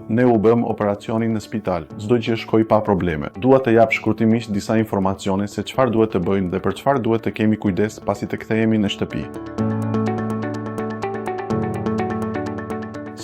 Ne u bëm operacionin në spital. Çdo gjë shkoi pa probleme. Dua të jap shkurtimisht disa informacione se çfarë duhet të bëjmë dhe për çfarë duhet të kemi kujdes pasi të kthehemi në shtëpi.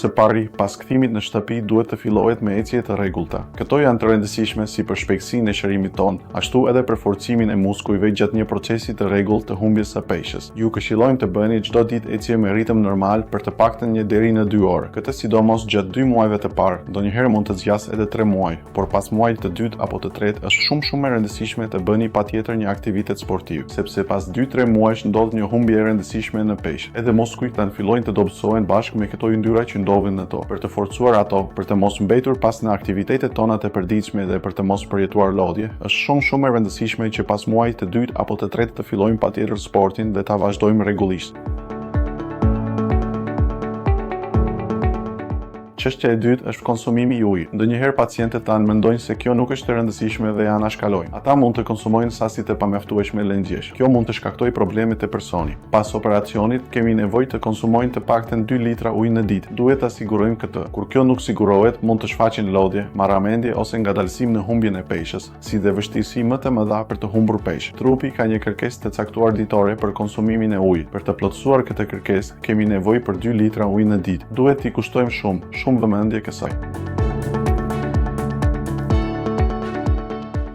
Së pari, pas kthimit në shtëpi duhet të fillohet me ecje të rregullta. Këto janë të rëndësishme si për shpejtësinë e shërimit ton, ashtu edhe për forcimin e muskujve gjatë një procesi të rregullt të humbjes së peshës. Ju këshillojmë të bëni çdo ditë ecje me ritëm normal për të paktën 1 deri në 2 orë. Këtë sidomos gjatë 2 muajve të parë, ndonjëherë mund të zgjasë edhe 3 muaj, por pas muajit të dytë apo të tretë është shumë e rëndësishme të bëni patjetër një aktivitet sportiv, sepse pas 2-3 muajsh ndodh një humbje e rëndësishme në peshë. Edhe muskujt tanë fillojnë të dobësohen bashkë me këto yndyra që ndodhin në to. Për të forcuar ato, për të mos mbetur pas në aktivitetet tona të përditshme dhe për të mos përjetuar lodhje, është shumë e rëndësishme që pas muajit të dytë apo të tretë të fillojmë patjetër sportin dhe ta vazhdojmë rregullisht. Çështja e dytë është konsumimi i ujit. Ndonjëherë pacientët tanë mendojnë se kjo nuk është e rëndësishme dhe ja anashkalojnë. Ata mund të konsumojnë sasi të pamjaftueshme lëngjesh. Kjo mund të shkaktojë probleme te personi. Pas operacionit kemi nevojë të konsumojnë të paktën 2 litra ujë në ditë. Duhet ta sigurojmë këtë. Kur kjo nuk sigurohet, mund të shfaqen lodhje, marramendje ose ngadalësim në humbjen e peshës, si dhe vështirësi më të mëdha për të humbur peshë. Trupi ka një kërkesë të caktuar ditore për konsumimin e ujit. Për të plotësuar këtë kërkesë, kemi nevojë për 2 litra ujë në ditë. Duhet t'i kushtojmë shumë vëmendje kësaj.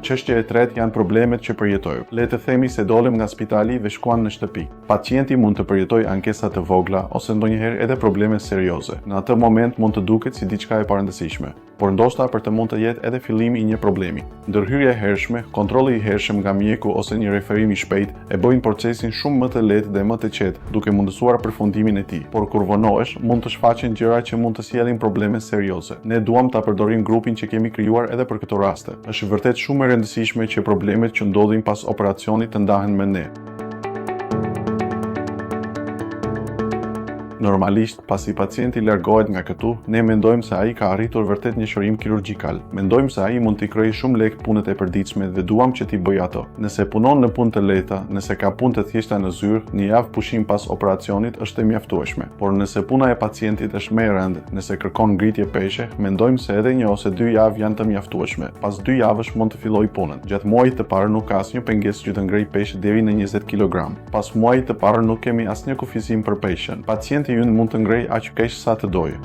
Çështja e tretë janë problemet që përjetojmë. Le të themi se dolëm nga spitali dhe shkuan në shtëpi. Pacienti mund të përjetojë ankesa të vogla ose ndonjëherë edhe probleme serioze. Në atë moment mund të duket si diçka e parëndësishme, por ndoshta për të mund të jetë edhe fillimi i një problemi. Ndërhyrja e hershme, kontrolli i hershëm nga mjeku ose një referim i shpejt e bëjnë procesin shumë më të lehtë dhe më të qetë, duke mundësuar përfundimin e tij. Por kur vonohesh, mund të shfaqen gjëra që mund të sjellin probleme serioze. Ne duam ta përdorim grupin që kemi krijuar edhe për këto raste. Është vërtet shumë e rëndësishme që problemet që ndodhin pas operacionit të ndahen me ne. Normalisht, pasi pacienti largohet nga këtu, ne mendojmë se ai ka arritur vërtet një shërim kirurgjikal. Mendojmë se ai mund t'i krojë shumë lehtë punët e përditshme dhe duam që t'i bëjë ato. Nëse punon në punë të lehta, nëse ka punë të thjeshta në zyrë, një javë pushim pas operacionit është e mjaftueshme. Por nëse puna e pacientit është më e rëndë, nëse kërkon ngritje peshe, mendojmë se edhe 1 ose 2 javë janë të mjaftueshme. Pas 2 javësh mund të fillojë punën. Gjatë muajit të parë nuk ka asnjë pengesë që të ngrej peshë deri në 20 kg. Pas muajit të parë nuk kemi asnjë kufizim për peshën. Pacienti ynë mund të ngrej aq keq sa të dojë.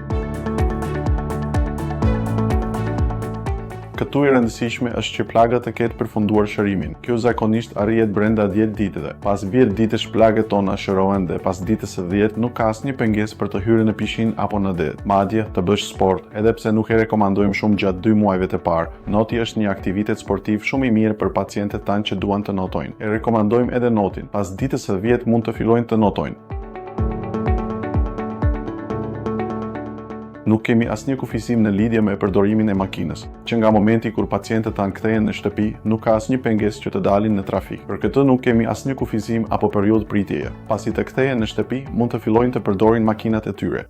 Këtu e rëndësishme është që plaga të ketë përfunduar shërimin. Kjo zakonisht arrihet brenda 10 ditëve. Pas 10 ditësh plagët tona shërohen dhe pas ditës së 10 nuk ka asnjë pengesë për të hyrë në pishinë apo në det. Madje të bësh sport, edhe pse nuk e rekomandojmë shumë gjatë 2 muajve të parë. Noti është një aktivitet sportiv shumë i mirë për pacientët tanë që duan të notojnë. E rekomandojmë edhe notin. Pas ditës së 10 mund të fillojnë të notojnë. Nuk kemi asnjë kufizim në lidhje me përdorimin e makinës, që nga momenti kur pacientët tanë kthehen në shtëpi, nuk ka asnjë pengesë që të dalin në trafik. Për këtë nuk kemi asnjë kufizim apo periudhë pritjeje. Pasi të kthehen në shtëpi, mund të fillojnë të përdorin makinat e tyre.